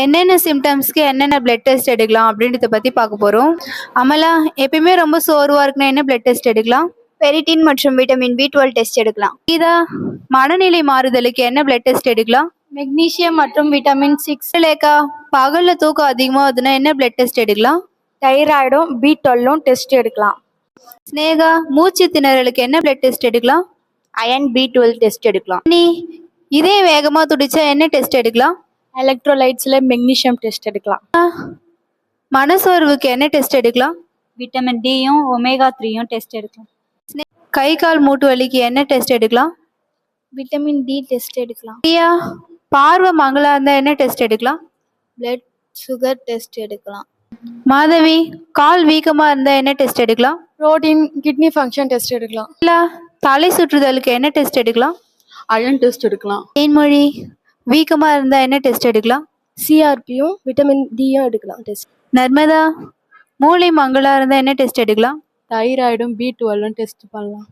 என்னென்ன சிம்டம்ஸ்க்கு என்னென்ன blood test எடுக்கலாம் அப்படின்றத பற்றி பார்க்க போகிறோம். அமலா, எப்பயுமே ரொம்ப சோர்வாக இருக்குன்னா என்ன பிளட் டெஸ்ட் எடுக்கலாம்? பெரிட்டின் மற்றும் விட்டமின் B12 டெஸ்ட் எடுக்கலாம். இதா மனநிலை மாறுதலுக்கு என்ன பிளட் டெஸ்ட் எடுக்கலாம்? மெக்னீசியம் மற்றும் விட்டமின் 6. லேக்கா, பகலில் தூக்கம் அதிகமாகுதுன்னா என்ன பிளட் டெஸ்ட் எடுக்கலாம்? தைராய்டும் B12 டெஸ்ட் எடுக்கலாம். ஸ்னேகா, மூச்சு திணறலுக்கு என்ன பிளட் டெஸ்ட் எடுக்கலாம்? அயன் B12 டெஸ்ட் எடுக்கலாம். நீ இதே வேகமாக துடிச்சா என்ன டெஸ்ட் எடுக்கலாம்? எலக்ட்ரோலைட்ஸில் மெக்னீசியம் டெஸ்ட் எடுக்கலாம். மனசோர்வுக்கு என்ன டெஸ்ட் எடுக்கலாம்? விட்டமின் Dயும் ஒமேகா 3யும் டெஸ்ட் எடுக்கலாம். கை கால் மூட்டு வலிக்கு என்ன டெஸ்ட் எடுக்கலாம்? விட்டமின் D டெஸ்ட் எடுக்கலாம். ஐயா, பார்வை மங்களா இருந்தால் என்ன டெஸ்ட் எடுக்கலாம்? பிளட் சுகர் டெஸ்ட் எடுக்கலாம். மாதவி, கால் வீக்கமாக இருந்தால் என்ன டெஸ்ட் எடுக்கலாம்? புரோட்டீன் கிட்னி ஃபங்க்ஷன் டெஸ்ட் எடுக்கலாம். இல்லை, தலை சுற்றுதலுக்கு என்ன டெஸ்ட் எடுக்கலாம்? அயன் டெஸ்ட் எடுக்கலாம். தேன்மொழி, வீக்கமாக இருந்தால் என்ன டெஸ்ட் எடுக்கலாம்? CRPயும் விட்டமின் Dயும் எடுக்கலாம் டெஸ்ட். நர்மதா, மூளை மங்களா இருந்தால் என்ன டெஸ்ட் எடுக்கலாம்? தைராய்டும் B12 டெஸ்ட் பண்ணலாம்.